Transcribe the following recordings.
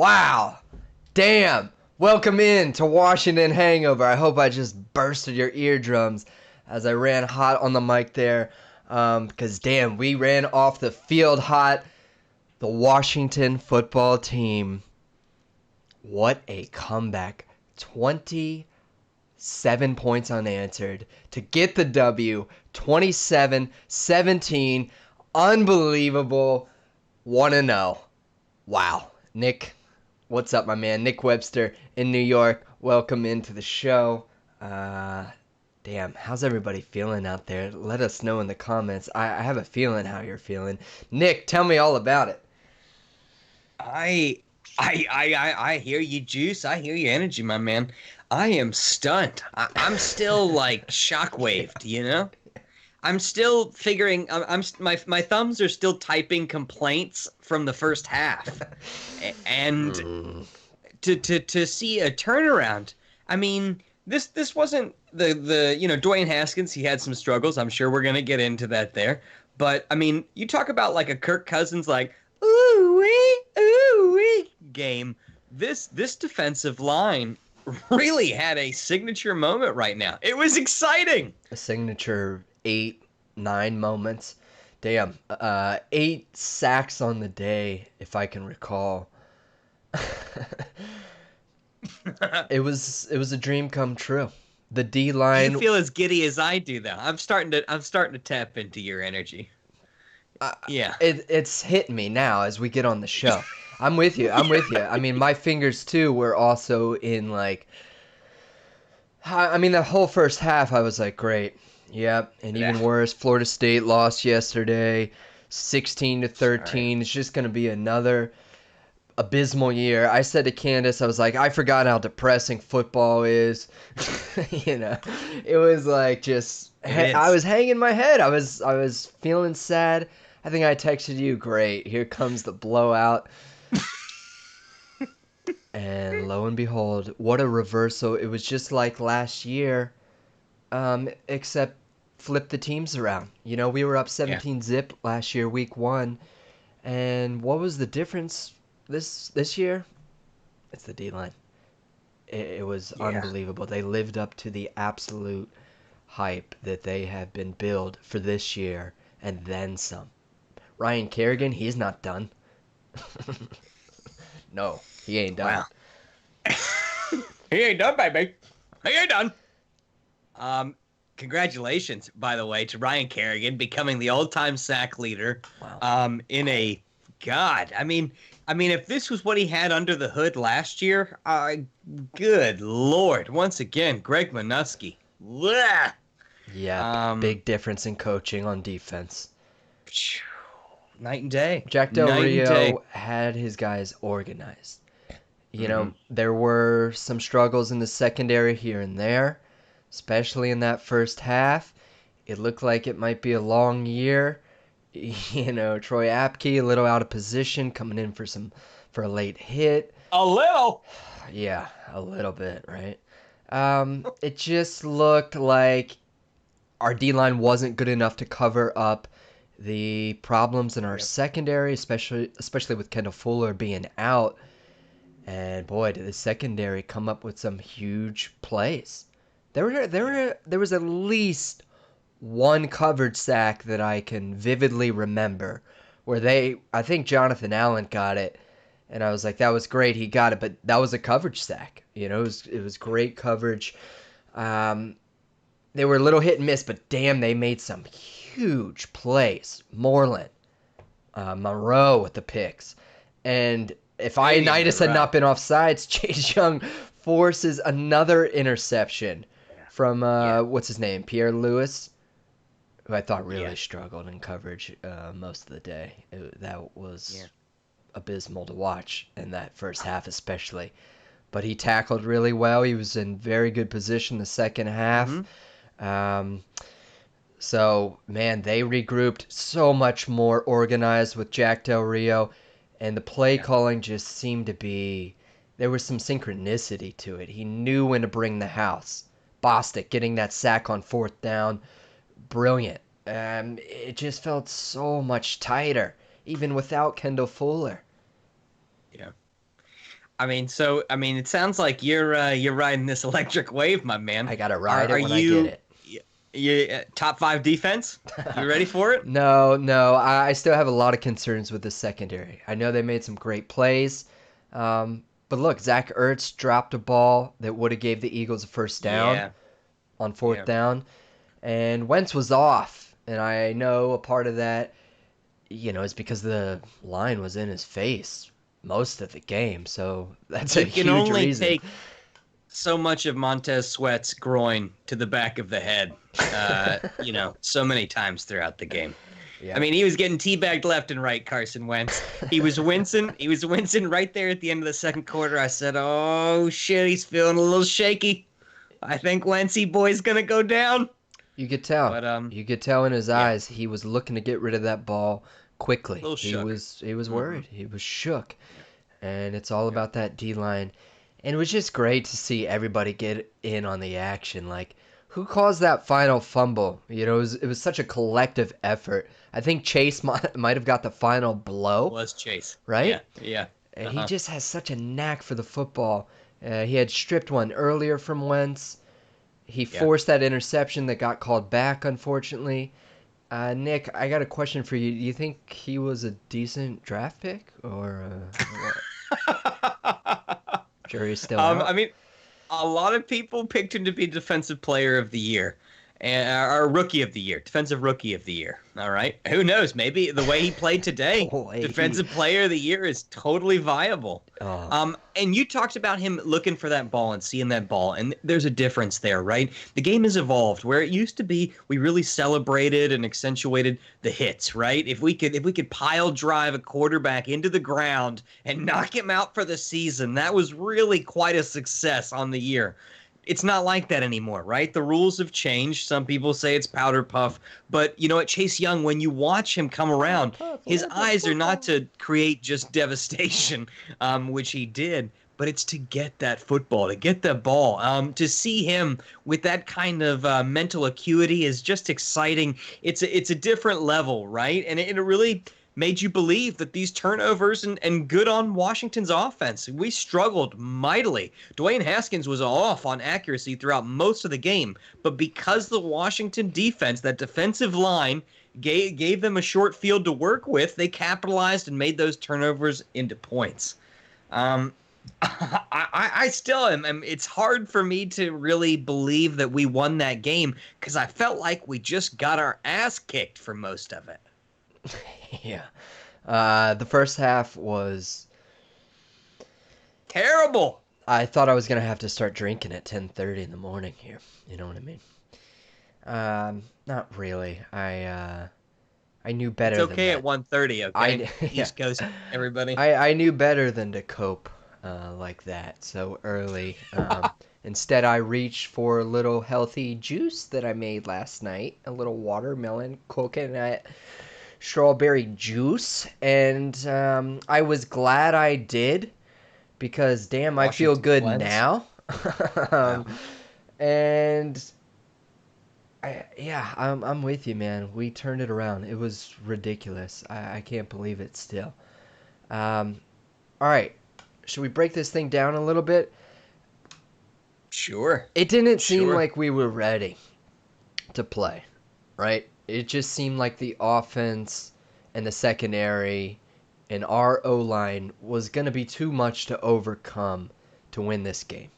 Wow. Damn. Welcome in to Washington Hangover. I hope I just bursted your eardrums as I ran hot on the mic there. Because, damn, we ran off the field hot. The Washington football team. What a comeback. 27 points unanswered to get the W. 27-17. Unbelievable. 1-0. Wow. Nick, what's up, my man? Nick Webster in New York. Welcome into the show. Damn, how's everybody feeling out there? Let us know in the comments. I have a feeling how you're feeling. Nick, tell me all about it. I hear you, Juice. I hear your energy, my man. I am stunned. I'm still like shockwaved, you know? I'm still figuring. My thumbs are still typing complaints from the first half, and to see a turnaround. I mean, this wasn't the Dwayne Haskins. He had some struggles. I'm sure we're gonna get into that there. But I mean, you talk about like a Kirk Cousins like ooh wee game. This defensive line really had a signature moment right now. It was exciting. A signature 8-9 moments. Damn. 8 sacks on the day, if I can recall. It was a dream come true. The D line. You feel as giddy as I do, though. I'm starting to tap into your energy. Yeah. It's hitting me now as we get on the show. I'm with you. I mean, my fingers too were also in like. I mean, the whole first half, I was like, great. Yep. And even worse, Florida State lost yesterday, 16-13. It's just gonna be another abysmal year. I said to Candace, I was like, I forgot how depressing football is. It was like just I was hanging my head. I was feeling sad. I think I texted you, great, here comes the blowout. And lo and behold, what a reversal. It was just like last year, except flip the teams around. We were up 17-zip last year, week 1. And what was the difference this year? It's the D-line. It was unbelievable. They lived up to the absolute hype that they have been billed for this year, and then some. Ryan Kerrigan, he's not done. No, he ain't done. Wow. He ain't done, baby. He ain't done. Congratulations, by the way, to Ryan Kerrigan becoming the all-time sack leader. Wow. God, I mean, if this was what he had under the hood last year, good Lord. Once again, Greg Minuski. Blech. Yeah, big difference in coaching on defense. Night and day. Jack Del Rio had his guys organized. There were some struggles in the secondary here and there, especially in that first half. It looked like it might be a long year. Troy Apke, a little out of position, coming in for a late hit. A little? Yeah, a little bit, right? It just looked like our D-line wasn't good enough to cover up the problems in our secondary, especially with Kendall Fuller being out. And boy, did the secondary come up with some huge plays. There was at least one coverage sack that I can vividly remember where I think Jonathan Allen got it, and I was like, that was great, he got it, but that was a coverage sack. It was great coverage. They were a little hit and miss, but damn, they made some huge plays. Moreland, Monroe with the picks, and if Ioannidis had not been offsides, Chase Young forces another interception from what's his name, Pierre Lewis, who I thought really struggled in coverage most of the day. That was abysmal to watch in that first half especially. But he tackled really well. He was in very good position the second half. So, man, they regrouped so much more organized with Jack Del Rio. And the play calling just seemed to be, there was some synchronicity to it. He knew when to bring the house. Bostic getting that sack on 4th down. Brilliant. It just felt so much tighter, even without Kendall Fuller. Yeah. I mean, it sounds like you're riding this electric wave, my man. I gotta Are ride it are when I get you it. top five defense? You ready for it? No, no, I still have a lot of concerns with the secondary. I know they made some great plays, but look, Zach Ertz dropped a ball that would have gave the Eagles a first down Yeah, on fourth yeah. down, and Wentz was off. And I know a part of that, is because the line was in his face most of the game. So that's a You can huge only reason. take so much of Montez Sweat's groin to the back of the head, so many times throughout the game. I Yep. mean, he was getting teabagged left and right, Carson Wentz. He was wincing. He was wincing right there at the end of the second quarter. I said, "Oh shit, he's feeling a little shaky. I think Wency boy's gonna go down." You could tell. But You could tell in his yeah, eyes he was looking to get rid of that ball a quickly. little He shook. was he was Mm-hmm. worried. He was shook. Yeah, And it's all yeah. about that D line. And it was just great to see everybody get in on the action. Like, who caused that final fumble? It was such a collective effort. I think Chase might have got the final blow, Was Chase? Yeah, right? yeah. And he Uh-huh. just has such a knack for the football. He had stripped one earlier from Wentz. He Yeah. forced that interception that got called back, unfortunately. Nick, I got a question for you. Do you think he was a decent draft pick, or what? Jury's still I out? mean, a lot of people picked him to be defensive player of the year or rookie of the year, defensive rookie of the year. All right. Who knows? Maybe the way he played today, Boy, defensive player of the year is totally viable. oh, And you talked about him looking for that ball and seeing that ball, and there's a difference there, right? The game has evolved where it used to be we really celebrated and accentuated the hits, right? If we could pile drive a quarterback into the ground and knock him out for the season, that was really quite a success on the year. It's not like that anymore, right? The rules have changed. Some people say it's powder puff, but you know what, Chase Young, when you watch him come around, his eyes are not to create just devastation, which he did, but it's to get that football, to get the ball. To see him with that kind of mental acuity is just exciting. It's a different level, right? And it really made you believe that these turnovers and good on Washington's offense. We struggled mightily. Dwayne Haskins was off on accuracy throughout most of the game, but because the Washington defense, that defensive line, gave them a short field to work with, they capitalized and made those turnovers into points. Um, I still am. It's hard for me to really believe that we won that game because I felt like we just got our ass kicked for most of it. yeah. The first half was. Terrible. I thought I was gonna have to start drinking at 10:30 in the morning here. You know what I mean? Not really. I knew It's better than okay at that. 1:30, okay? Yeah. East Coast, everybody. I knew better than to cope like that so early. Instead, I reached for a little healthy juice that I made last night, a little watermelon coconut strawberry juice, and I was glad I did because damn, I feel Washington good cleanse. now. Wow. um, and yeah, I'm with you, man. We turned it around. It was ridiculous. I can't believe it still. Um, all right, should we break this thing down a little bit? Sure. It didn't seem Sure. like we were ready to play, right? It just seemed like the offense and the secondary and our O line was going to be too much to overcome to win this game.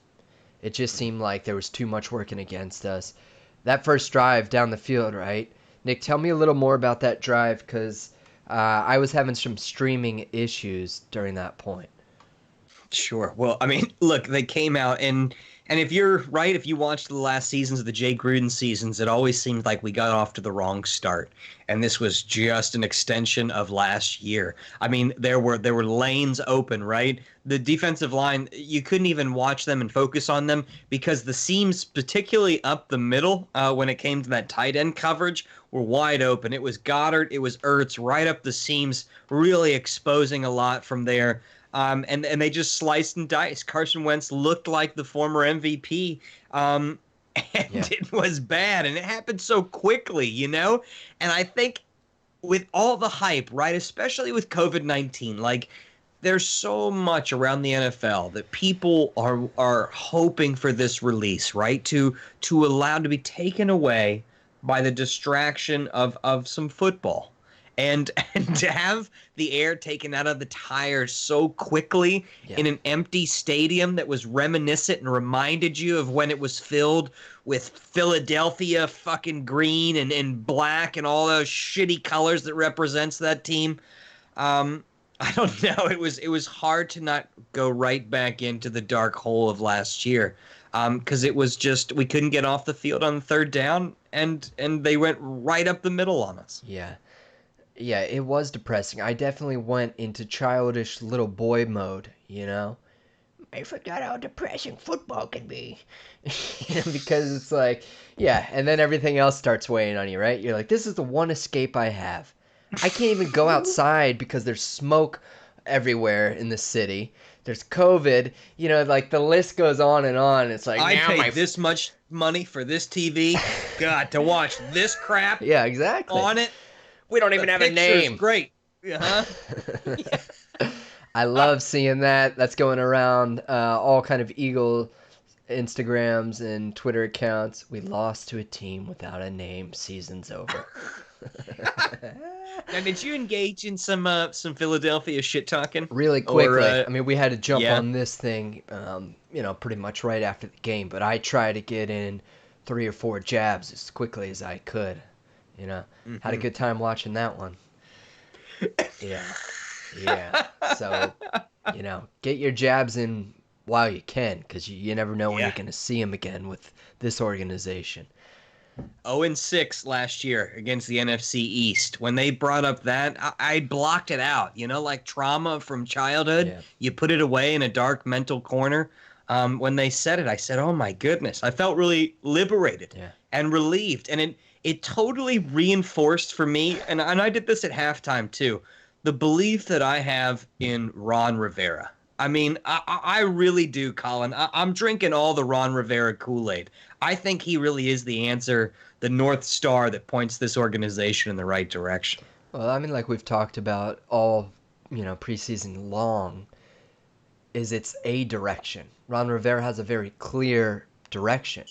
It just seemed like there was too much working against us. That first drive down the field, right? Nick, tell me a little more about that drive because I was having some streaming issues during that point. Sure. Well, I mean, look, they came out and if you're right, if you watched the last seasons of the Jay Gruden seasons, it always seemed like we got off to the wrong start. And this was just an extension of last year. I mean, there were lanes open, right? The defensive line, you couldn't even watch them and focus on them because the seams, particularly up the middle, when it came to that tight end coverage, were wide open. It was Goddard, it was Ertz, right up the seams, really exposing a lot from there. And they just sliced and diced. Carson Wentz looked like the former MVP, and Yeah. it was bad. And it happened so quickly, you know? And I think with all the hype, right, especially with COVID-19, like there's so much around the NFL that people are hoping for this release, right? To allow to be taken away by the distraction of some football. And and to have the air taken out of the tires so quickly Yeah. in an empty stadium that was reminiscent and reminded you of when it was filled with Philadelphia fucking green and black and all those shitty colors that represents that team. Um, I don't know. It was hard to not go right back into the dark hole of last year, because it was just we couldn't get off the field on the third down, and they went right up the middle on us. Yeah. Yeah, it was depressing. I definitely went into childish little boy mode, you know? I forgot how depressing football can be. Because it's like, yeah, and then everything else starts weighing on you, right? You're like, this is the one escape I have. I can't even go outside because there's smoke everywhere in the city. There's COVID, like the list goes on and on. It's like, I now my. paid this much money for this TV, God, to watch this crap Yeah, exactly. on it. We don't The even have a picture's name. great. Uh-huh. I love seeing that. That's going around all kind of Eagle Instagrams and Twitter accounts. We lost to a team without a name. Season's over. Now, did you engage in some Philadelphia shit talking? Really Or quickly. I mean, we had to jump yeah. on this thing, pretty much right after the game. But I tried to get in 3 or 4 jabs as quickly as I could. Had a good time watching that one. Yeah. Yeah. So, get your jabs in while you can, because you never know when Yeah. you're going to see them again with this organization. 0-6 last year against the NFC East. When they brought up that, I blocked it out. Like trauma from childhood. Yeah. You put it away in a dark mental corner. When they said it, I said, "Oh my goodness!" I felt really liberated Yeah. and relieved, and it totally reinforced for me. And I did this at halftime too. The belief that I have in Ron Rivera. I mean, I really do, Colin. I'm drinking all the Ron Rivera Kool-Aid. I think he really is the answer, the North Star that points this organization in the right direction. Well, I mean, like we've talked about all, preseason long, is it's a direction. Ron Rivera has a very clear direction.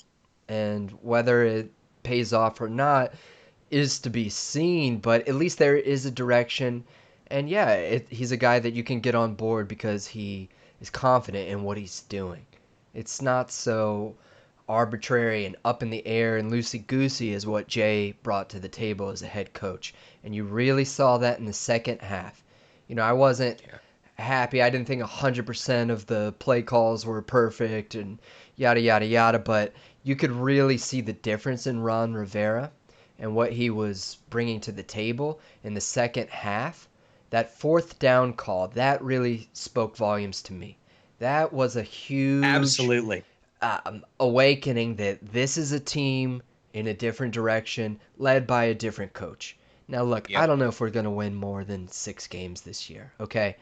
And whether it pays off or not is to be seen, but at least there is a direction. And yeah, he's a guy that you can get on board because he is confident in what he's doing. It's not so arbitrary and up in the air and loosey-goosey as what Jay brought to the table as a head coach. And you really saw that in the second half. I wasn't happy. I didn't think 100% of the play calls were perfect and yada, yada, yada. But you could really see the difference in Ron Rivera and what he was bringing to the table in the second half. That fourth down call, that really spoke volumes to me. That was a huge Absolutely. awakening that this is a team in a different direction, led by a different coach. Now, look, I Yep. don't know if we're going to win more than 6 games this year, okay?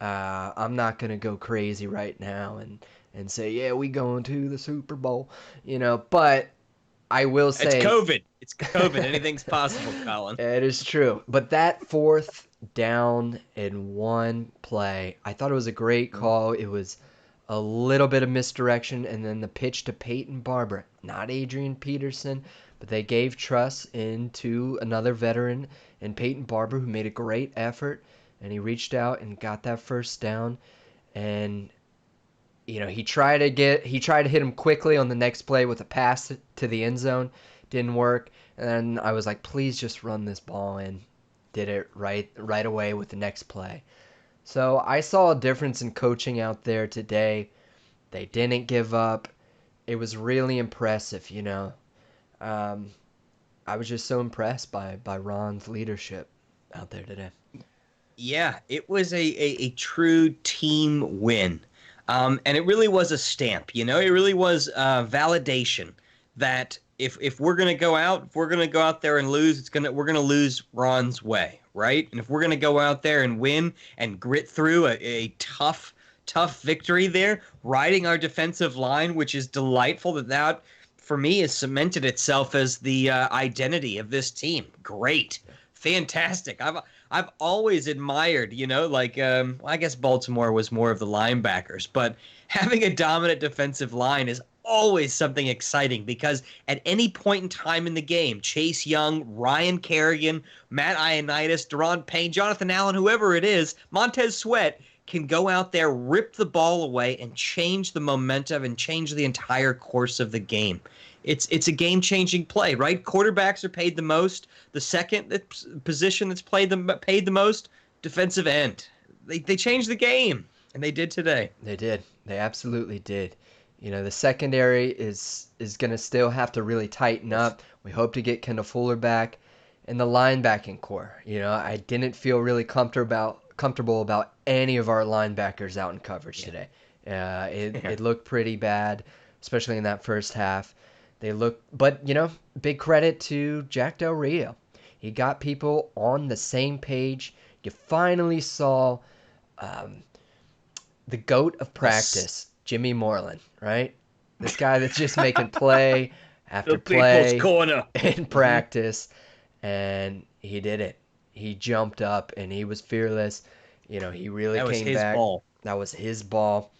I'm not going to go crazy right now and say, yeah, we going to the Super Bowl, but I will It's say... COVID. It's COVID. Anything's possible, Colin. It is true. But that fourth down in one play, I thought it was a great call. It was a little bit of misdirection, and then the pitch to Peyton Barber, not Adrian Peterson, but they gave trust into another veteran in Peyton Barber, who made a great effort, and he reached out and got that first down. And he tried to hit him quickly on the next play with a pass to the end zone. Didn't work. And then I was like, please just run this ball in. Did it right away with the next play. So I saw a difference in coaching out there today. They didn't give up. It was really impressive, I was just so impressed by Ron's leadership out there today. Yeah, it was a true team win. And it really was a stamp, It really was validation that if we're gonna go out, if we're gonna go out there and lose, we're gonna lose Ron's way, right? And if we're gonna go out there and win and grit through a tough victory there, riding our defensive line, which is delightful that for me has cemented itself as the identity of this team. Great. fantastic. I've always admired, like well, I guess Baltimore was more of the linebackers, but having a dominant defensive line is always something exciting because at any point in time in the game, Chase Young, Ryan Kerrigan, Matt Ioannidis, Deron Payne, Jonathan Allen, whoever it is, Montez Sweat can go out there, rip the ball away, and change the momentum and change the entire course of the game. It's a game changing play, right? Quarterbacks are paid the most. The second position that's paid the most, defensive end. They changed the game, and they did today. They did. They absolutely did. You know, the secondary is going to still have to really tighten up. We hope to get Kendall Fuller back. And the linebacking core, you know, I didn't feel really comfortable about any of our linebackers out in coverage today. It looked pretty bad, especially in that first half. They look, but you know, big credit to Jack Del Rio. He got people on the same page. You finally saw um, the goat of practice, Jimmy Moreland, right? This guy that's just making play after The people's play corner. in practice, and he did it. He jumped up and he was fearless. You know, he really That was came his back. ball. That was his ball,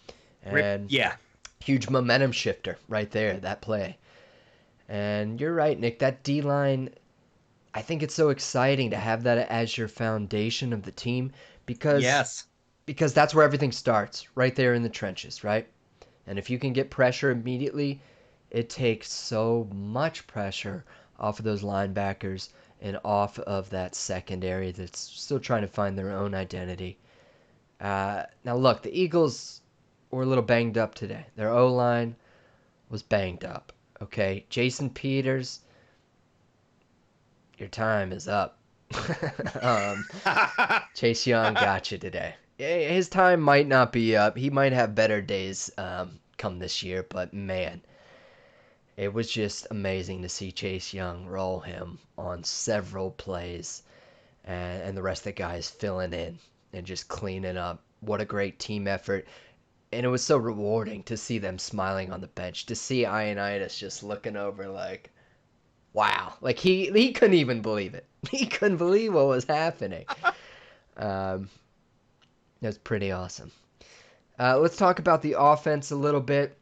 and Yeah. huge momentum shifter right there. That play. And you're right, Nick. That D line, I think it's so exciting to have that as your foundation of the team because Yes. because that's where everything starts, right there in the trenches, right? And if you can get pressure immediately, it takes so much pressure off of those linebackers and off of that secondary that's still trying to find their own identity. Now, look, the Eagles were a little banged up today. Their O line was banged up. Okay, Jason Peters, your time is up. um, Chase Young got you today. His time might not be up. He might have better days come this year, but man, it was just amazing to see Chase Young roll him on several plays and the rest of the guys filling in and just cleaning up. What a great team effort. And it was so rewarding to see them smiling on the bench, to see Ioannidis just looking over like, wow. Like he couldn't even believe it. He couldn't believe what was happening. Um, it was pretty awesome. Let's talk about the offense a little bit.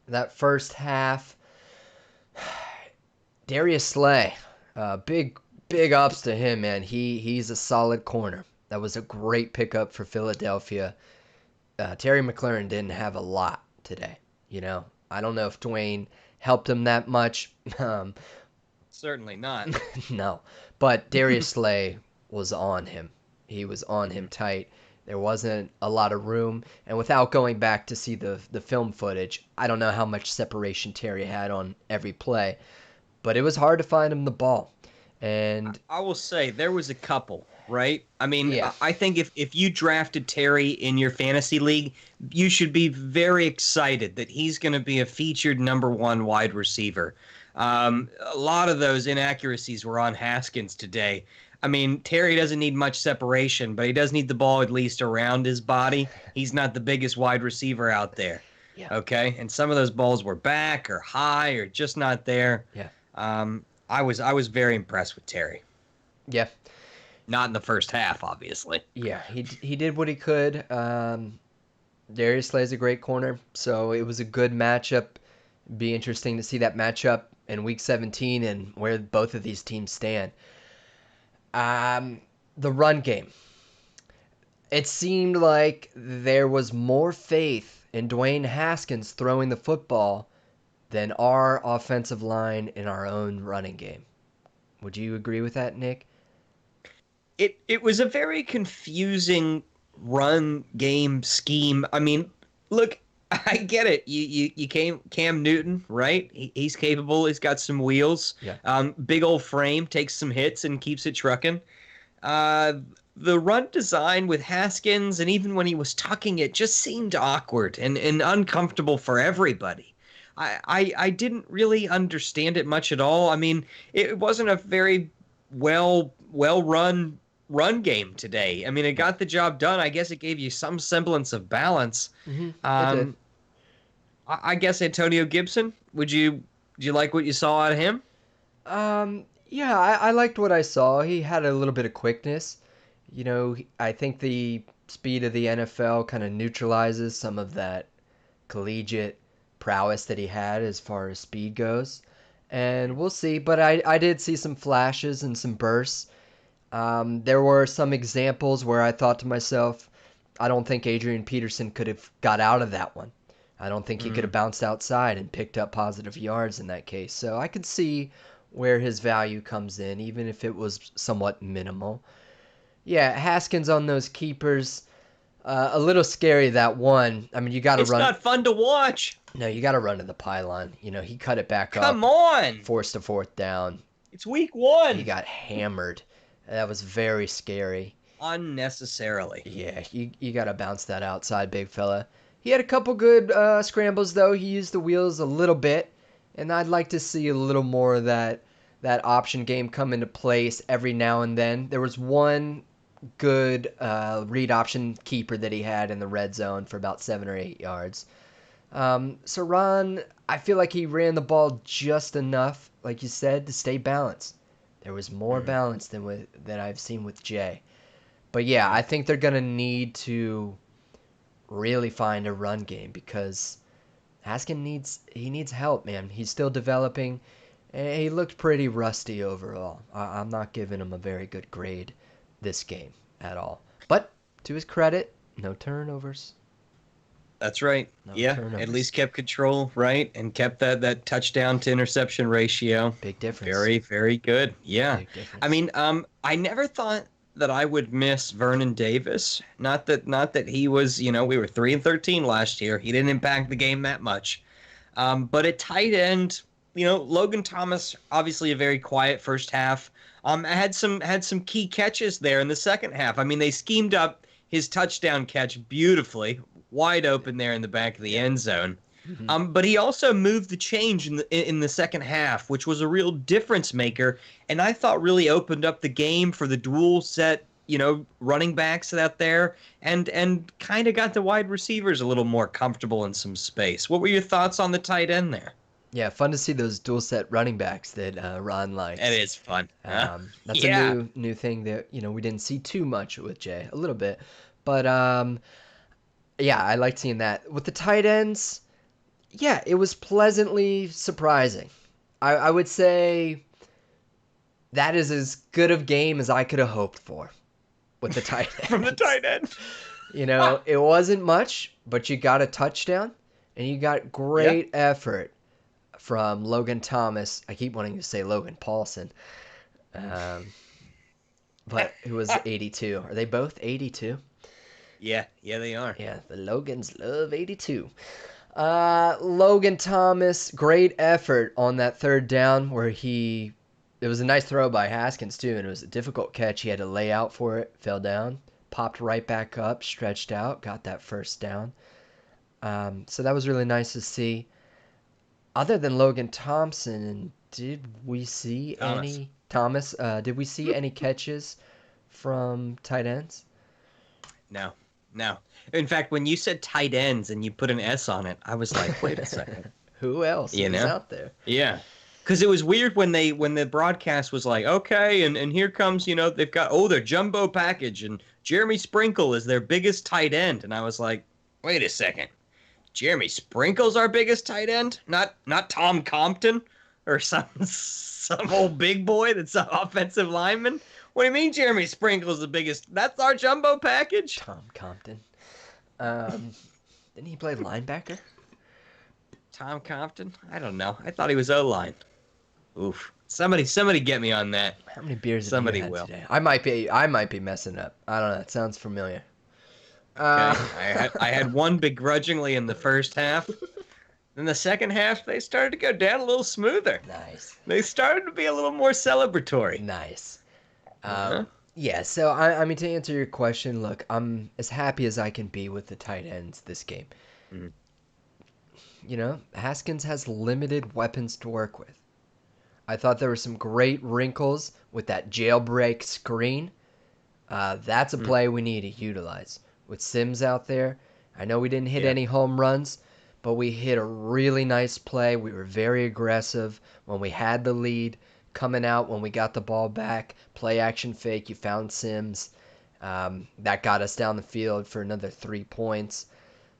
That first half, Darius Slay, big ups to him, man. He's a solid corner. That was a great pickup for Philadelphia. Terry McLaurin didn't have a lot today. You know, I don't know if Dwayne helped him that much. Certainly not. No, but Darius Slay was on him. He was on him tight. There wasn't a lot of room, and without going back to see the film footage, I don't know how much separation Terry had on every play, but it was hard to find him the ball. And I will say there was a couple, right? I mean, yeah, I think if you drafted Terry in your fantasy league, you should be very excited that he's going to be a featured number one wide receiver. A lot of those inaccuracies were on Haskins today. I mean, Terry doesn't need much separation, but he does need the ball at least around his body. He's not the biggest wide receiver out there. yeah, Okay, and some of those balls were back or high or just not there. yeah, I was very impressed with Terry. yeah, Not in the first half, obviously. yeah. He did what he could. Darius Slay's a great corner, so it was a good matchup. Be interesting to see that matchup in Week 17 and where both of these teams stand. The run game. It seemed like there was more faith in Dwayne Haskins throwing the football than our offensive line in our own running game. Would you agree with that, Nick? It was a very confusing run game scheme. I mean, look, I get it. You came Cam Newton, right? He's capable. He's got some wheels. Yeah. Big old frame, takes some hits and keeps it trucking. Uh, the run design with Haskins, and even when he was tucking it, just seemed awkward and uncomfortable for everybody. I didn't really understand it much at all. I mean, it wasn't a very well run game today. I mean, it got the job done. I guess it gave you some semblance of balance. It did. I guess Antonio Gibson. Did you like what you saw out of him? Yeah, I liked what I saw. He had a little bit of quickness. I think the speed of the NFL kind of neutralizes some of that collegiate prowess that he had as far as speed goes. And we'll see. But I did see some flashes and some bursts. There were some examples where I thought to myself, I don't think Adrian Peterson could have got out of that one. I don't think he could have Mm. bounced outside and picked up positive yards in that case. So I could see where his value comes in, even if it was somewhat minimal. Yeah, Haskins on those keepers, a little scary that one. I mean, you got to It's run. not fun to watch. No, you got to run to the pylon. He cut it back Come up, on. forced a fourth down. It's week He 1. got hammered. That was very scary. Unnecessarily. Yeah, you got to bounce that outside, big fella. He had a couple good scrambles though. He used the wheels a little bit, and I'd like to see a little more of that option game come into place every now and then. There was one good read option keeper that he had in the red zone for about 7 or 8 yards. So Ron, I feel like he ran the ball just enough, like you said, to stay balanced. There was more Mm. balance than I've seen with Jay. But yeah, I think they're gonna need to really find a run game because Haskins needs help, man. He's still developing. And he looked pretty rusty overall. I'm not giving him a very good grade this game at all. But to his credit, no turnovers. That's right. No Yeah, at turnovers. least kept control, right? And kept that touchdown to interception ratio. Big difference. Very, very good. Yeah. Big I difference. mean, I never thought that I would miss Vernon Davis. Not that he was, we were 3-13 last year. He didn't impact the game that much. But at tight end, Logan Thomas, obviously a very quiet first half. Had some key catches there in the second half. I mean, they schemed up his touchdown catch beautifully, wide open there in the back of the Yeah. end zone. Hmm. But he also moved the change in the second half, which was a real difference maker, and I thought really opened up the game for the dual set, running backs out there, and kind of got the wide receivers a little more comfortable in some space. What were your thoughts on the tight end there? Yeah, fun to see those dual set running backs that Ron It likes. is fun, huh? That's a Yeah. new thing that we didn't see too much with Jay, a little bit, but yeah, I liked seeing that with the tight ends. Yeah, it was pleasantly surprising. I would say that is as good of game as I could have hoped for with the tight From the ends. tight end. It wasn't much, but you got a touchdown and you got Yeah. great effort from Logan Thomas. I keep wanting to say Logan Paulson, um, but it was 82. Are they both 82? Yeah, yeah, they are. Yeah, the Logans love 82. Logan Thomas, great effort on that third down where it was a nice throw by Haskins too, and it was a difficult catch. He had to lay out for it, fell down, popped right back up, stretched out, got that first down. So that was really nice to see. Other than Logan Thompson, did we see Thomas. any Thomas? Did we see any catches from tight ends? No, no. In fact, when you said tight ends and you put an S on it, I was like, wait a second. Who else You is know? out there? Yeah. Because it was weird when the broadcast was like, okay, and here comes, they've got their jumbo package and Jeremy Sprinkle is their biggest tight end. And I was like, wait a second. Jeremy Sprinkle's our biggest tight end? Not Tom Compton or some old big boy that's an offensive lineman? What do you mean Jeremy Sprinkle's the biggest? That's our jumbo package? Tom Compton. Um, didn't he play linebacker? Tom Compton? I don't know. I thought he was O-line. Oof. Somebody get me on that. How many beers have you Somebody had will. today? I might be messing up. I don't know. It sounds familiar. Okay. Uh, I had one begrudgingly in the first half. Then the second half, they started to go down a little smoother. nice, They started to be a little more celebratory. nice. Uh-huh. Yeah. So I mean, to answer your question, look, I'm as happy as I can be with the tight ends this game. Mm. Haskins has limited weapons to work with. I thought there were some great wrinkles with that jailbreak screen. That's a Mm. play we need to utilize. With Sims out there, I know we didn't hit Yeah. any home runs, but we hit a really nice play. We were very aggressive when we had the lead. coming out when we got the ball back, play action fake. You found Sims. That got us down the field for another 3 points.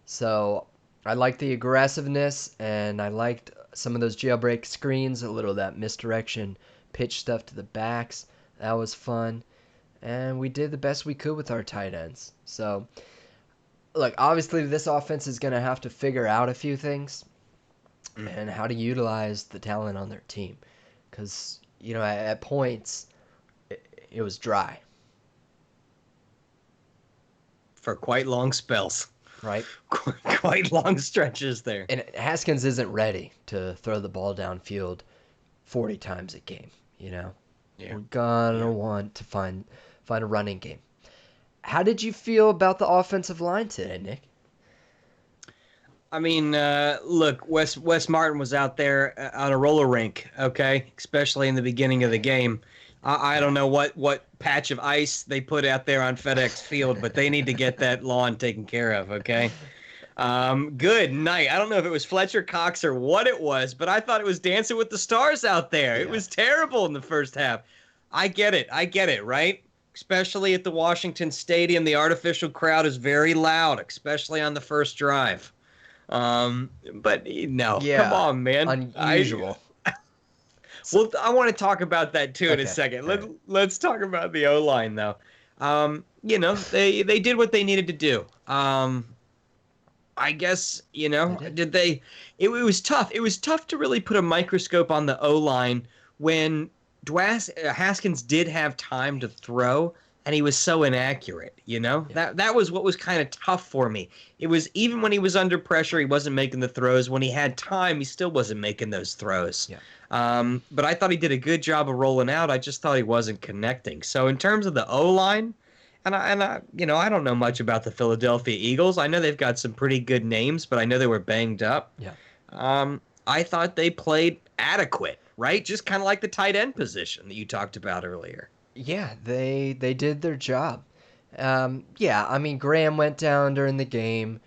So I liked the aggressiveness, and I liked some of those jailbreak screens, a little of that misdirection pitch stuff to the backs. That was fun. And we did the best we could with our tight ends. So, look, obviously this offense is going to have to figure out a few things and how to utilize the talent on their team. Because, at points, it was dry, For quite long spells. right? Quite long stretches there. And Haskins isn't ready to throw the ball downfield 40 times a game, Yeah. We're gonna want to find a running game. How did you feel about the offensive line today, Nick? I mean, look, Wes Martin was out there on a roller rink, okay, especially in the beginning of the game. I don't know what patch of ice they put out there on FedEx Field, but they need to get that lawn taken care of, okay? Good night. I don't know if it was Fletcher Cox or what it was, but I thought it was Dancing with the Stars out there. Yeah. It was terrible in the first half. I get it, right? Especially at the Washington Stadium, the artificial crowd is very loud, especially on the first drive. But no, Yeah, come on, man. unusual. Well, I want to talk about that too in Okay, a second. all right. Let's talk about the O-line though. They did what they needed to do. I guess, They did. it was tough. It was tough to really put a microscope on the O-line when Haskins did have time to throw and he was so inaccurate, Yeah. That was what was kind of tough for me. It was even when he was under pressure, he wasn't making the throws. When he had time, he still wasn't making those throws. Yeah. But I thought he did a good job of rolling out. I just thought he wasn't connecting. So in terms of the O-line, I don't know much about the Philadelphia Eagles. I know they've got some pretty good names, but I know they were banged up. Yeah. I thought they played adequate, right? Just kind of like the tight end position that you talked about earlier. Yeah, they did their job. Yeah, I mean Graham went down during the game.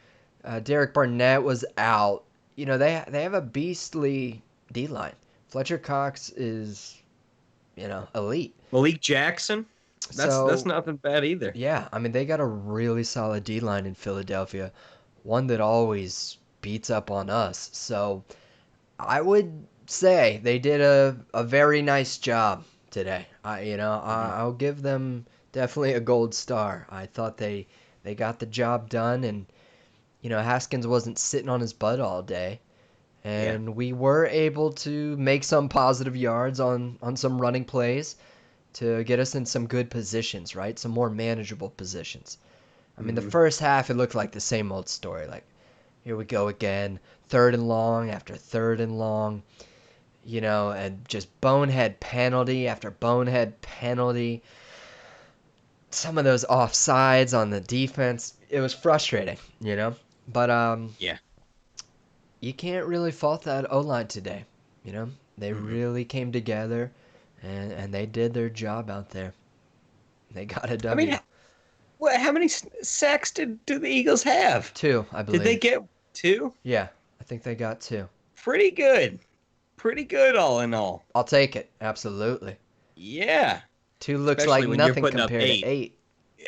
Derek Barnett was out. They have a beastly D line. Fletcher Cox is, elite. Malik Jackson, that's So nothing bad either. yeah, I mean they got a really solid D line in Philadelphia, one that always beats up on us. So I would say they did a very nice job today. I'll give them definitely a gold star. I thought they got the job done, and Haskins wasn't sitting on his butt all day, Yeah. and we were able to make some positive yards on some running plays to get us in some good positions, right? Some more manageable positions. I mean, the first half it looked like the same old story. Like, here we go again, third and long after third and long, and just bonehead penalty after bonehead penalty. Some of those offsides on the defense, it was frustrating. But Yeah. you can't really fault that O-line today. They really came together, and they did their job out there. They got a I mean, W. how many sacks do the Eagles have? Two, I Did they believe. get two? Yeah, I think they got two. Pretty good. Pretty good, all in all. I'll take it. Absolutely. Yeah. Two looks Especially like when you're nothing putting up compared to 8. eight.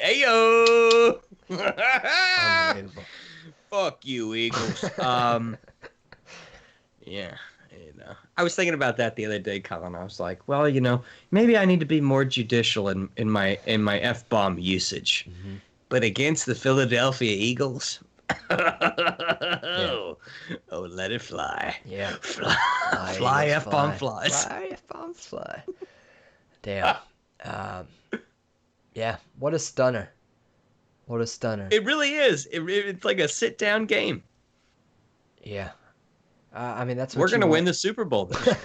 Ayo! Unbelievable. Fuck you, Eagles. Yeah. I was thinking about that the other day, Colin. I was like, well, maybe I need to be more judicial in my F-bomb usage. Mm-hmm. But against the Philadelphia Eagles, Yeah. oh, let it fly. Yeah. Fly F-bomb flies. Fly F-bombs fly. Damn. Yeah, what a stunner. What a stunner. It really is. It's like a sit-down game. Yeah. I mean, that's We're what going to win the Super Bowl this year.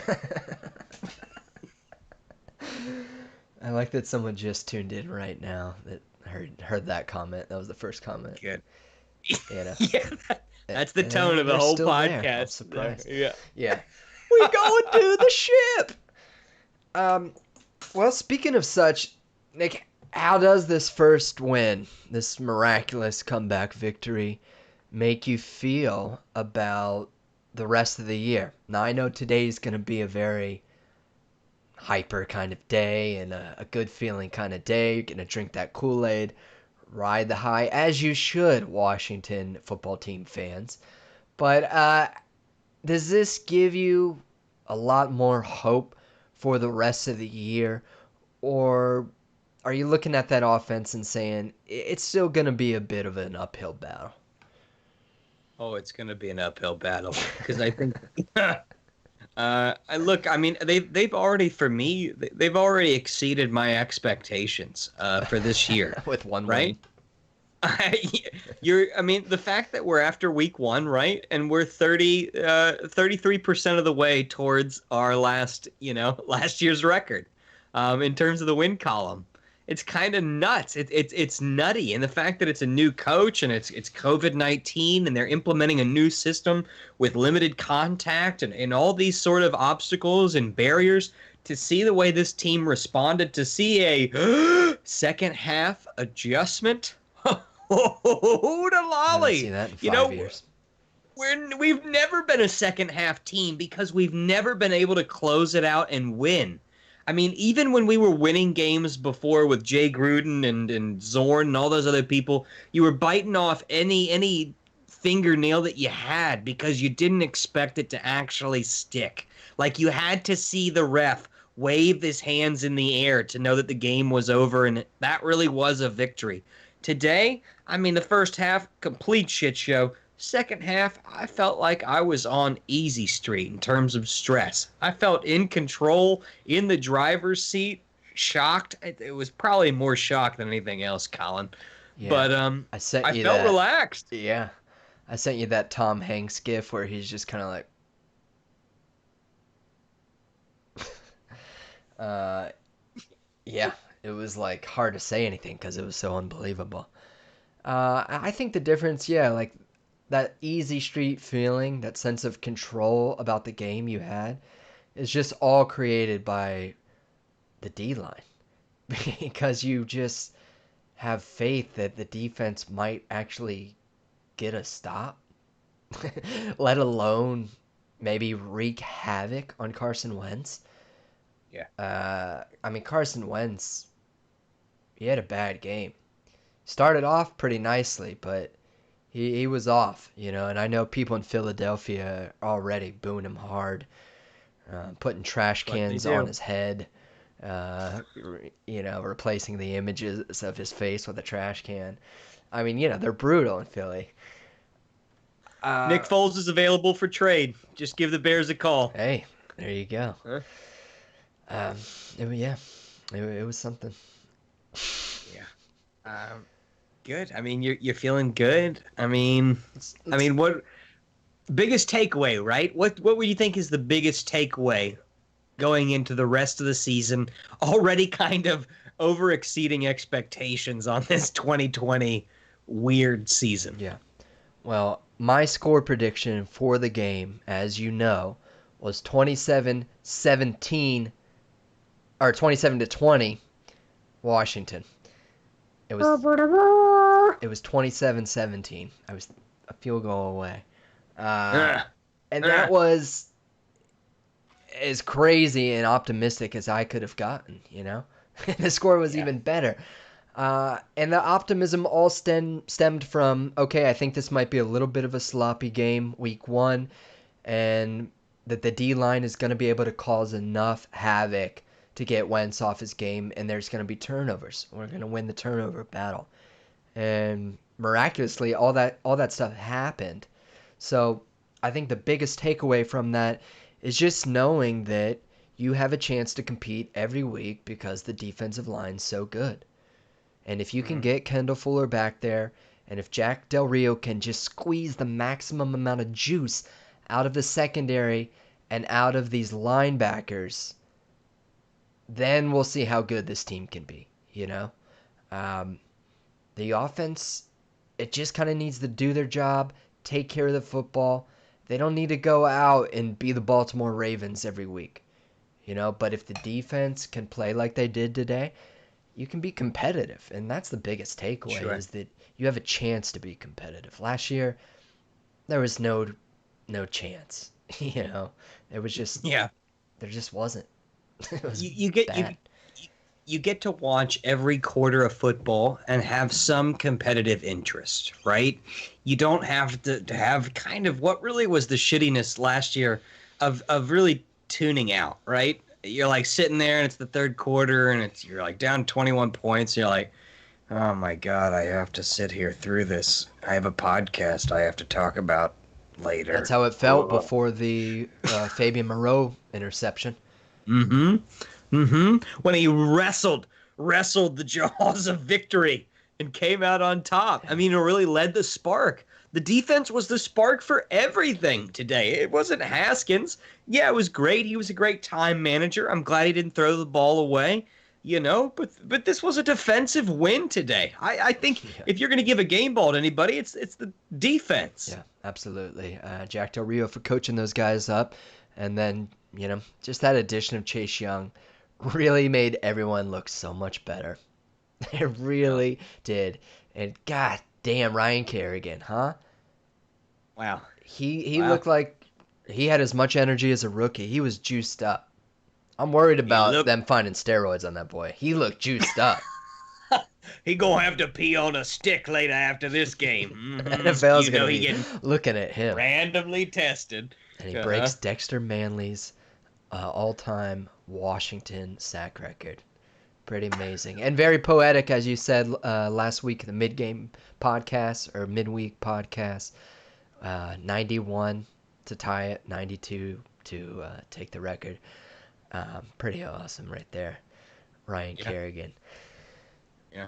I like that someone just tuned in right now that heard that comment. That was the first comment. Good. Yeah. That's the And tone of the they're whole still there. I'm podcast. surprised. Yeah. Yeah. We going to the ship. Well, speaking of such, Nick, how does this first win, this miraculous comeback victory, make you feel about the rest of the year? Now, I know today's going to be a very hyper kind of day and a good feeling kind of day. You're gonna drink that Kool-Aid, ride the high, as you should, Washington football team fans. But does this give you a lot more hope for the rest of the year? Or are you looking at that offense and saying it's still going to be a bit of an uphill battle? Oh, it's going to be an uphill battle because I think I look. I mean, they've already for me they've already exceeded my expectations for this year, With one win. right? I, I mean, the fact that we're after week one, right? And we're 33% of the way towards our last year's record, in terms of the win column. It's kind of nuts. It's nutty. And the fact that it's a new coach and it's COVID-19 and they're implementing a new system with limited contact and all these sort of obstacles and barriers to see the way this team responded, to see a second half adjustment. Oh, the I haven't seen lolly. that in You 5 years. we've never been a second half team because we've never been able to close it out and win. I mean, even when we were winning games before with Jay Gruden and Zorn and all those other people, you were biting off any fingernail that you had because you didn't expect it to actually stick. Like you had to see the ref wave his hands in the air to know that the game was over, and that really was a victory. Today, I mean, the first half, complete shit show. Second half, I felt like I was on easy street in terms of stress. I felt in control, in the driver's seat, shocked. It was probably more shock than anything else, Colin. Yeah. But I sent I you felt that. relaxed. Yeah. I sent you that Tom Hanks gif where he's just kind of like, uh, yeah. It was like hard to say anything because it was so unbelievable. I think the difference, yeah, like that easy street feeling, that sense of control about the game you had, is just all created by the D line because you just have faith that the defense might actually get a stop, let alone maybe wreak havoc on Carson Wentz. Yeah. I mean, Carson Wentz, he had a bad game. Started off pretty nicely, but he was off, and I know people in Philadelphia are already booing him hard, putting trash What they cans on do. his head, replacing the images of his face with a trash can. I mean, they're brutal in Philly. Nick Uh, Foles is available for trade. Just give the Bears a call. hey, there you go. Huh? Um, yeah, it was something. Yeah. Um, Good. I mean, you're feeling good. Let's, I let's mean, what biggest takeaway, right? What would you think is the biggest takeaway going into the rest of the season? Already kind of over exceeding expectations on this 2020 weird season. Yeah. Well, my score prediction for the game, as you know, was 27-17 or 27-20 Washington. It was it was 27-17. I was a field goal away. Uh, Ugh. and that Ugh. was as crazy and optimistic as I could have gotten. The score was Yeah. even better. And the optimism all stemmed from, okay, I think this might be a little bit of a sloppy game week one, and that the D line is going to be able to cause enough havoc to get Wentz off his game, and there's going to be turnovers. We're going to win the turnover battle. And miraculously, all that stuff happened. So I think the biggest takeaway from that is just knowing that you have a chance to compete every week because the defensive line's so good. And if you can Mhm. get Kendall Fuller back there, and if Jack Del Rio can just squeeze the maximum amount of juice out of the secondary and out of these linebackers, then we'll see how good this team can be. Um, the offense, it just kind of needs to do their job, take care of the football. They don't need to go out and be the Baltimore Ravens every week. But if the defense can play like they did today, you can be competitive, and that's the biggest takeaway Sure. is that you have a chance to be competitive. Last year, there was no chance. It was just Yeah. there just wasn't. It was you get bad. you get to watch every quarter of football and have some competitive interest, right? You don't have to have kind of what really was the shittiness last year of really tuning out, right? You're like sitting there and it's the third quarter and you're like down 21 points. And you're like, oh my God, I have to sit here through this. I have a podcast I have to talk about That's later. how it felt Ugh. before the Fabian Moreau interception. Mm-hmm. Mm-hmm. When he wrestled the jaws of victory and came out on top. I Yeah. mean, it really led the spark. The defense was the spark for everything today. It wasn't Haskins. Yeah, it was great. He was a great time manager. I'm glad he didn't throw the ball away. But this was a defensive win today. I think Yeah. if you're going to give a game ball to anybody, it's the defense. Yeah, absolutely. Jack Del Rio for coaching those guys up. And then, just that addition of Chase Young really made everyone look so much better. It Yeah. really did. And god damn, Ryan Kerrigan, huh? Wow. He Wow. looked like he had as much energy as a rookie. He was juiced up. I'm worried He about looked them finding steroids on that boy. He looked juiced up. He gonna have to pee on a stick later after this game. NFL's You gonna know he be getting looking at him. randomly tested. And he Uh-huh. breaks Dexter Manley's all-time Washington sack record. Pretty amazing and very poetic, as you said last week, the mid-game podcast or midweek podcast. 91 to tie it, 92 to take the record. Pretty awesome right there, Ryan Yeah, Kerrigan. yeah.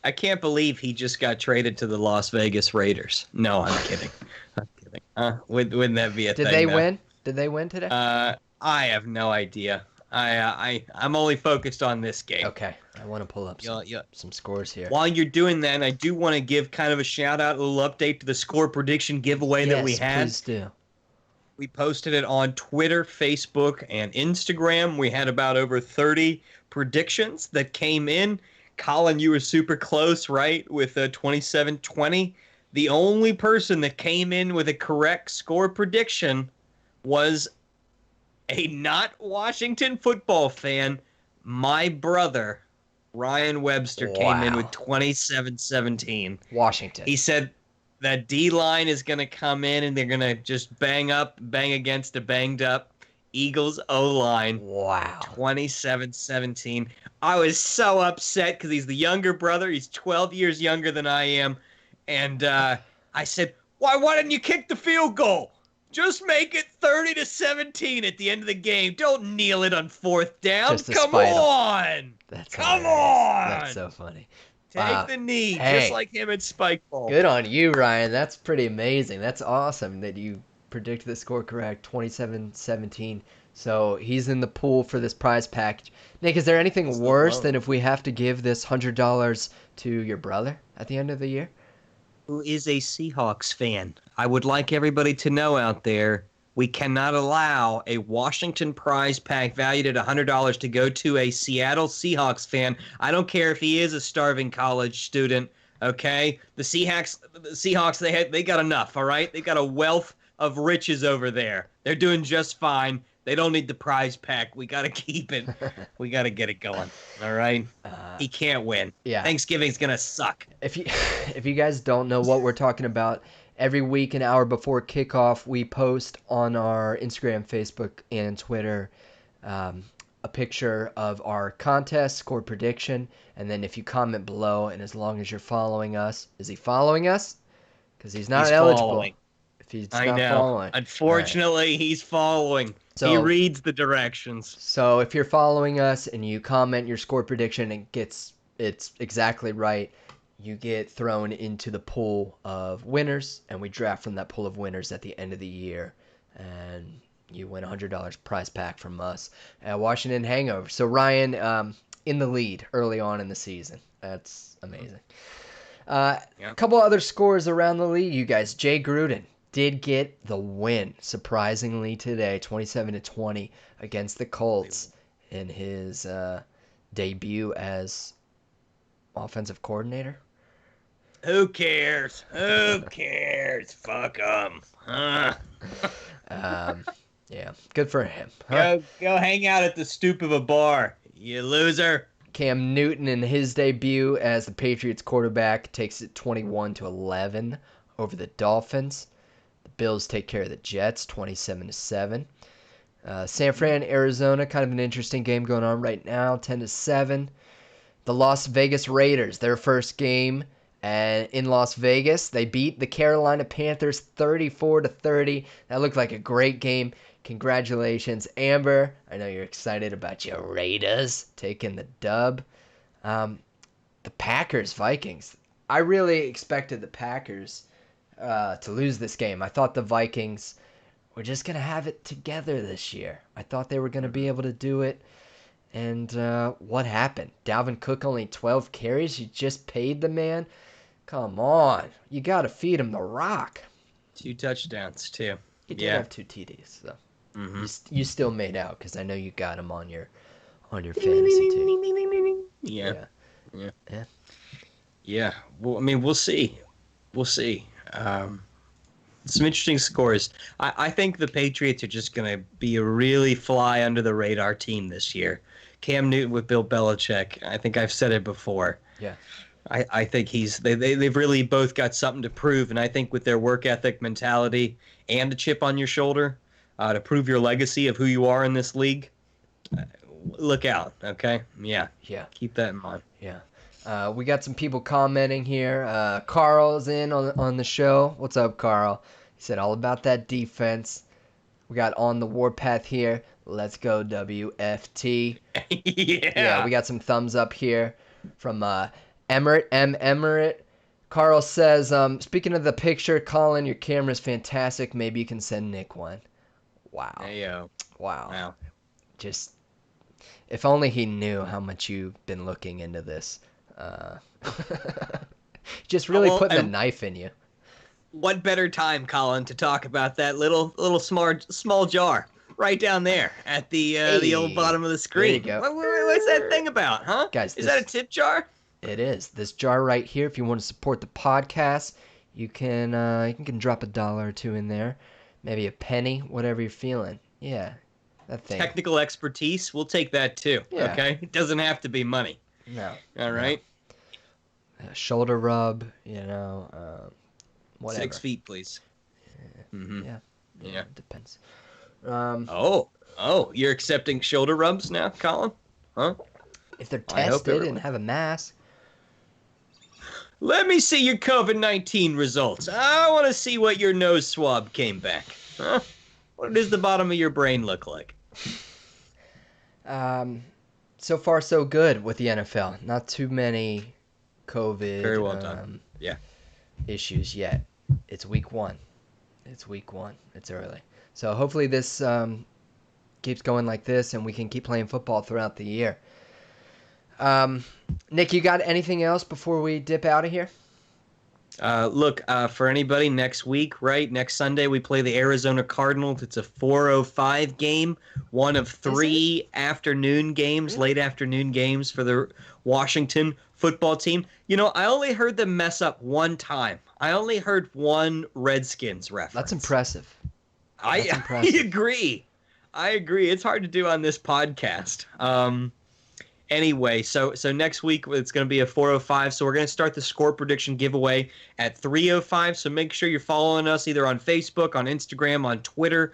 I can't believe he just got traded to the Las Vegas Raiders. No, I'm kidding. I'm kidding. Wouldn't that be a Did thing they though? win? Did they win today? I have no idea. I'm only focused on this game. Okay, I want to pull up Yeah, yeah. some scores here. While you're doing that, I do want to give kind of a shout out, a little update to the score prediction giveaway that we Yes, had. please do. We posted it on Twitter, Facebook, and Instagram. We had about over 30 predictions that came in. Colin, you were super close, right, with 27-20. The only person that came in with a correct score prediction was a not Washington football fan. My brother, Ryan Webster, came in with Wow. 27-17. Washington. He said that D line is going to come in and they're going to just bang against a banged up Eagles O line. Wow. 27-17. I was so upset because he's the younger brother. He's 12 years younger than I am. And I said, why didn't you kick the field goal? Just make it 30-17 at the end of the game. Don't kneel it on fourth down. Just to Come spite him. on. That's Come hilarious. on. That's so funny. Take Wow. the knee, Hey. just like him at Spikeball. Good on you, Ryan. That's pretty amazing. That's awesome that you predicted the score correct, 27-17. So he's in the pool for this prize package. Nick, is there anything That's the worse low. than if we have to give this $100 to your brother at the end of the year? Who is a Seahawks fan. I would like everybody to know out there, we cannot allow a Washington prize pack valued at $100 to go to a Seattle Seahawks fan. I don't care if he is a starving college student, okay? The Seahawks they got enough, all right? They got a wealth of riches over there. They're doing just fine. They don't need the prize pack. We got to keep it. We got to get it going, all right? He can't win. Yeah. Thanksgiving's going to suck. If you if you guys don't know what we're talking about, every week an hour before kickoff, we post on our Instagram, Facebook, and Twitter a picture of our contest score prediction, and then if you comment below, and as long as you're following us, is he following us? Because he's not He's eligible. following. If he's I not know. following, Unfortunately, he's following. So- He reads the directions. So if you're following us and you comment your score prediction and it's exactly right, you get thrown into the pool of winners, and we draft from that pool of winners at the end of the year, and you win $100 prize pack from us at Washington Hangover. So Ryan, in the lead early on in the season. That's amazing. A couple other scores around the league, you guys. Jay Gruden did get the win, surprisingly, today, 27-20 against the Colts in his debut as offensive coordinator. Who cares? Who cares? Fuck them. Yeah, good for him. Huh? Go hang out at the stoop of a bar, you loser. Cam Newton in his debut as the Patriots quarterback takes it 21-11 over the Dolphins. The Bills take care of the Jets 27-7. San Fran, Arizona, kind of an interesting game going on right now, 10-7. The Las Vegas Raiders, their first game in Las Vegas, they beat the Carolina Panthers 34-30. That looked like a great game. Congratulations, Amber. I know you're excited about your Raiders taking the dub. Um, the Packers, Vikings. I really expected the Packers to lose this game. I thought the Vikings were just going to have it together this year. I thought they were going to be able to do it. And what happened? Dalvin Cook only 12 carries? You just paid the man? Come on. You got to feed him the rock. 2 touchdowns, too. He did Yeah. have 2 TDs, though. Mm-hmm. You still made out because I know you got him on your Ding, ding, fantasy ding, team. ding, ding, ding, ding, ding. Yeah. Yeah. Yeah. Yeah. Yeah. Well, I mean, we'll see. We'll see. Some interesting scores. I think the Patriots are just going to be a really fly under the radar team this year. Cam Newton with Bill Belichick. I think I've said it before. Yeah. I think they've really both got something to prove, and I think with their work ethic, mentality, and a chip on your shoulder to prove your legacy of who you are in this league, look out, okay? Yeah. Yeah. Keep that in mind. Yeah. We got some people commenting here. Carl's in on the show. What's up, Carl? He said all about that defense. We got on the warpath here. Let's go, WFT. Yeah, we got some thumbs up here from Emirate. Carl says, speaking of the picture, Colin, your camera's fantastic. Maybe you can send Nick one. Wow. Hey, yo. Wow. Wow. Just, if only he knew how much you've been looking into this. Just really putting the knife in you. What better time, Colin, to talk about that little small jar right down there at the old bottom of the screen? There you go. What's that thing about, huh? Guys, is that a tip jar? It is. This jar right here, if you want to support the podcast, you can drop $1 or $2 in there. Maybe a penny, whatever you're feeling. Yeah, that thing. Technical expertise, we'll take that too. Yeah. Okay? It doesn't have to be money. No. All right? Shoulder rub, whatever. 6 feet, please. Mm-hmm. Yeah. Yeah. It depends. Oh, you're accepting shoulder rubs now, Colin? Huh? If they're tested and have a mask. Let me see your COVID-19 results. I want to see what your nose swab came back. Huh? What does the bottom of your brain look like? So far so good with the NFL. Not too many COVID Very well done. Yeah. issues yet. It's week 1. It's early. So hopefully this keeps going like this and we can keep playing football throughout the year. Nick, you got anything else before we dip out of here? Look, for anybody next week, right? Next Sunday, we play the Arizona Cardinals. It's a 4:05 game, one of 3 afternoon games, late afternoon games for the Washington football team. I only heard them mess up one time. I only heard one Redskins reference. That's impressive. I agree. It's hard to do on this podcast. Anyway, so next week it's going to be a 4:05. So we're going to start the score prediction giveaway at 3:05. So make sure you're following us either on Facebook, on Instagram, on Twitter.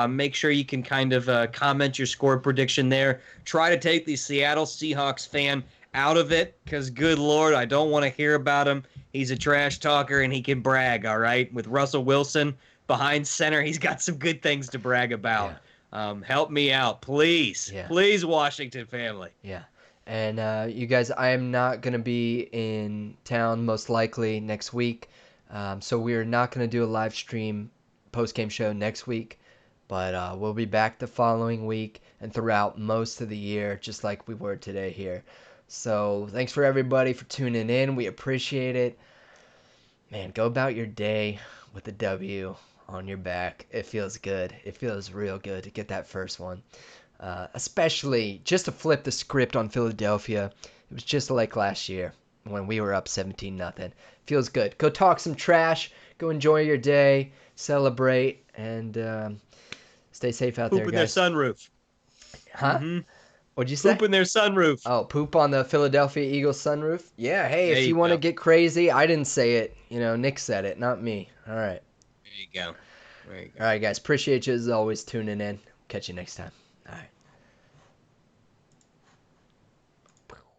Make sure you can kind of comment your score prediction there. Try to take the Seattle Seahawks fan out of it because, good Lord, I don't want to hear about him. He's a trash talker and he can brag, all right? With Russell Wilson behind center, he's got some good things to brag about. Yeah. Help me out, please. Yeah. Please, Washington family. Yeah. And you guys, I am not going to be in town most likely next week. So we're not going to do a live stream post-game show next week. But we'll be back the following week and throughout most of the year, just like we were today here. So thanks for everybody for tuning in. We appreciate it. Man, go about your day with a W on your back. It feels good. It feels real good to get that first one. Especially just to flip the script on Philadelphia. It was just like last year when we were up 17-0. Feels good. Go talk some trash. Go enjoy your day. Celebrate. And Stay safe out there, Poop in their guys. sunroof. Huh? Mm-hmm. What'd you Poop say? in their sunroof. Oh, poop on the Philadelphia Eagles sunroof? Yeah, hey, There if you you want to go. get crazy, I didn't say it. Nick said it, not me. All right. There you go. There you All go. right, guys. Appreciate you as always tuning in. Catch you next time. All right.